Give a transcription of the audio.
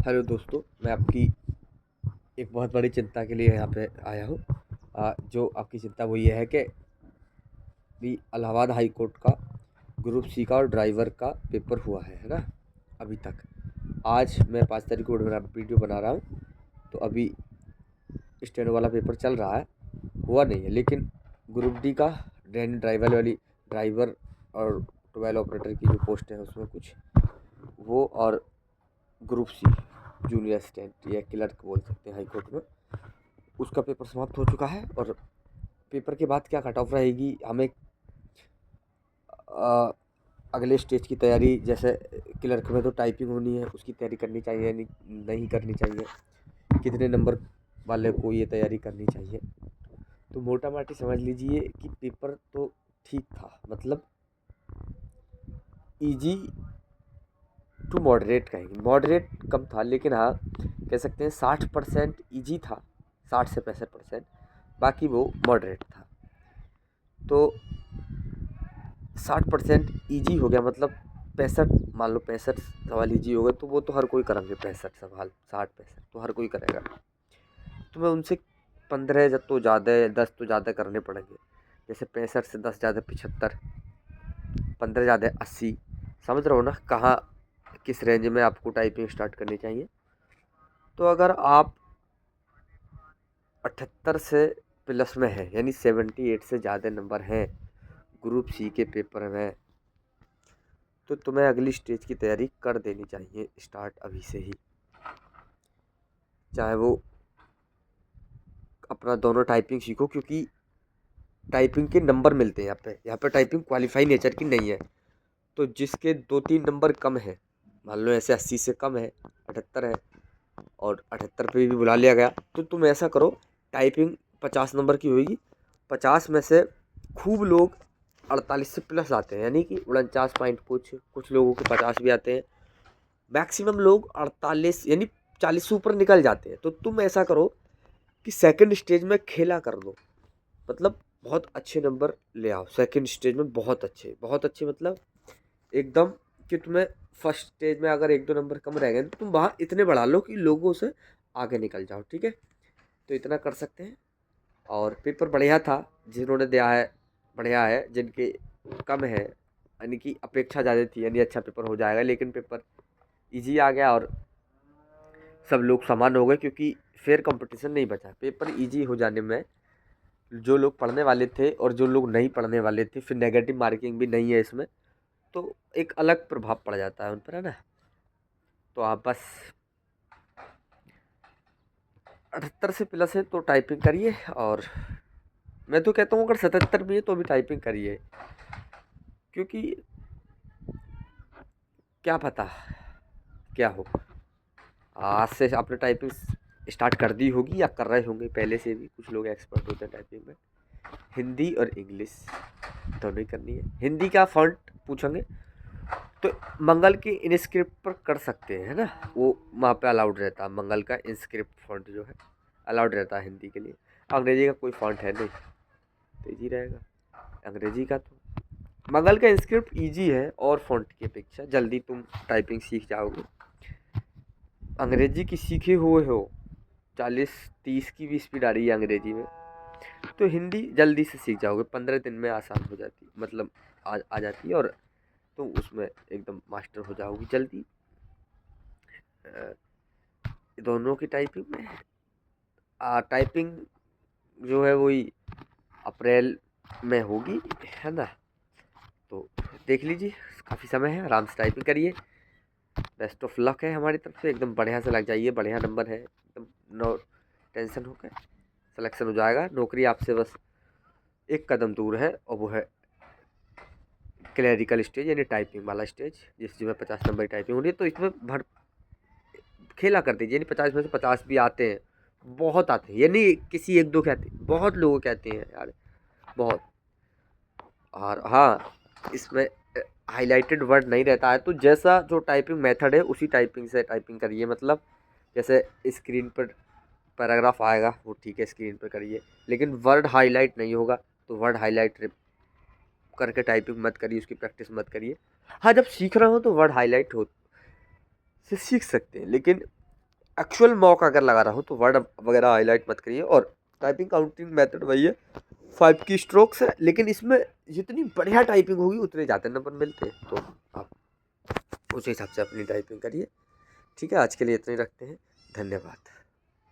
Hello दोस्तों, मैं आपकी एक बहुत बड़ी चिंता के लिए यहाँ पे आया हूँ। जो आपकी चिंता वो ये है कि भी इलाहाबाद हाई कोर्ट का ग्रुप सी का और ड्राइवर का पेपर हुआ है ना। अभी तक आज मैं 5 तारीख को वीडियो बना रहा हूँ, तो अभी स्टेनो वाला पेपर चल रहा है, हुआ नहीं है। लेकिन ग्रुप डी का ड्राइवर वाली ड्राइवर और ट्वेल्व ऑपरेटर की जो पोस्ट है उसमें कुछ वो, और ग्रुप सी जूनियर असिस्टेंट या क्लर्क बोल सकते हैं हाई कोर्ट में, उसका पेपर समाप्त हो चुका है। और पेपर के बाद क्या कट ऑफ रहेगी, हमें अगले स्टेज की तैयारी, जैसे क्लर्क में तो टाइपिंग होनी है, उसकी तैयारी करनी चाहिए नहीं करनी चाहिए, कितने नंबर वाले को ये तैयारी करनी चाहिए। तो मोटा माटी समझ लीजिए कि पेपर तो ठीक था, मतलब इजी टू मॉडरेट कहेंगे, मॉडरेट कम था, लेकिन हाँ कह सकते हैं 60% ईजी था, 60 से 65%, बाकी वो मॉडरेट था। तो 60% ईजी हो गया, मतलब 65, मान लो 65 सवाल ईजी हो गए तो वो तो हर कोई करेंगे, 65 सवाल 60 65 तो हर कोई करेगा। तो मैं उनसे 15 जब तो ज़्यादा, 10 तो ज़्यादा करने पड़ेंगे। जैसे 65 से 10 ज़्यादा 75, 15 ज़्यादा 80। समझ रहे हो ना कहाँ किस रेंज में आपको टाइपिंग स्टार्ट करनी चाहिए। तो अगर आप 78 से प्लस में है, यानी 78 से ज़्यादा नंबर हैं ग्रुप सी के पेपर में, तो तुम्हें अगली स्टेज की तैयारी कर देनी चाहिए स्टार्ट अभी से ही। चाहे वो अपना दोनों टाइपिंग सीखो, क्योंकि टाइपिंग के नंबर मिलते हैं यहाँ पे टाइपिंग क्वालिफाई नेचर की नहीं है। तो जिसके 2-3 नंबर कम है, मान लो ऐसे 80 से कम है, 78 है, और 78 पे भी बुला लिया गया, तो तुम ऐसा करो, टाइपिंग 50 नंबर की होगी, 50 में से खूब लोग 48 से प्लस आते हैं, यानी कि 49 पॉइंट, कुछ लोगों के 50 भी आते हैं। मैक्सिमम लोग 48 यानी 40 से ऊपर निकल जाते हैं। तो तुम ऐसा करो कि सेकंड स्टेज में खेला कर दो, मतलब बहुत अच्छे नंबर ले आओ सेकंड स्टेज में, बहुत अच्छे मतलब एकदम, कि तुम्हें फर्स्ट स्टेज में अगर 1-2 नंबर कम रह गए तो तुम वहाँ इतने बढ़ा लो कि लोगों से आगे निकल जाओ, ठीक है। तो इतना कर सकते हैं। और पेपर बढ़िया था, जिन्होंने दिया है बढ़िया है, जिनके कम है यानी कि अपेक्षा ज़्यादा थी, यानी अच्छा पेपर हो जाएगा, लेकिन पेपर इजी आ गया और सब लोग समान हो गए, क्योंकि फेयर कंपटीशन नहीं बचा। पेपर इजी हो जाने में जो लोग पढ़ने वाले थे और जो लोग नहीं पढ़ने वाले थे, फिर नेगेटिव मार्किंग भी नहीं है इसमें, तो एक अलग प्रभाव पड़ जाता है उन पर, है ना। तो आप बस 78 से प्लस है तो टाइपिंग करिए, और मैं तो कहता हूँ अगर 77 भी है तो भी टाइपिंग करिए, क्योंकि क्या पता क्या हो। आज से आपने टाइपिंग स्टार्ट कर दी होगी या कर रहे होंगे पहले से भी, कुछ लोग एक्सपर्ट होते हैं टाइपिंग में। हिंदी और इंग्लिश दोनों ही करनी है। हिंदी का फॉन्ट पूछेंगे तो मंगल के इंस्क्रिप्ट पर कर सकते हैं, है ना, वो वहाँ पे अलाउड रहता है। मंगल का इंस्क्रिप्ट फॉन्ट जो है अलाउड रहता है हिंदी के लिए। अंग्रेजी का कोई फॉन्ट है नहीं, तो ईजी रहेगा अंग्रेजी का। तो मंगल का इंस्क्रिप्ट ईजी है, और फॉन्ट की अपेक्षा जल्दी तुम टाइपिंग सीख जाओगे। अंग्रेजी की सीखे हुए हो, 40-30 की भी स्पीड आ रही है अंग्रेजी में, तो हिंदी जल्दी से सीख जाओगे, 15 दिन में आसान हो जाती, मतलब आ जाती है, और तुम उसमें एकदम मास्टर हो जाओगी जल्दी। अ, दोनों की टाइपिंग में टाइपिंग जो है वही अप्रैल में होगी, है ना। तो देख लीजिए, काफ़ी समय है, आराम से टाइपिंग करिए। बेस्ट ऑफ लक है हमारी तरफ से, एकदम बढ़िया से लग जाइए, बढ़िया नंबर है एकदम, नो टेंशन होकर सिलेक्शन हो जाएगा। नौकरी आपसे बस एक कदम दूर है, और वो है क्लैरिकल स्टेज, यानी टाइपिंग वाला स्टेज, जिसमें 50 नंबर की टाइपिंग हो रही है। तो इसमें भर खेला कर दीजिए, यानी 50 में से 50 भी आते हैं, बहुत आते हैं, यानी किसी एक दो कहते हैं, बहुत लोग कहते हैं यार, बहुत। और हाँ, इसमें हाईलाइटेड वर्ड नहीं रहता है, तो जैसा जो टाइपिंग मेथड है उसी टाइपिंग से टाइपिंग करिए, मतलब जैसे स्क्रीन पर पैराग्राफ आएगा वो ठीक है स्क्रीन पर करिए, लेकिन वर्ड हाईलाइट नहीं होगा, तो वर्ड हाईलाइट करके टाइपिंग मत करिए, उसकी प्रैक्टिस मत करिए। हाँ, जब सीख रहे हो तो वर्ड हाईलाइट हो से सीख सकते हैं, लेकिन एक्चुअल मॉक अगर लगा रहा हूँ तो वर्ड वगैरह हाईलाइट मत करिए। और टाइपिंग काउंटिंग मेथड वही है, 5 की स्ट्रोक्स है, लेकिन इसमें जितनी बढ़िया टाइपिंग होगी उतने ज़्यादा नंबर मिलते हैं। तो आप उस हिसाब से अपनी टाइपिंग करिए। ठीक है, आज के लिए इतना ही रखते हैं। धन्यवाद।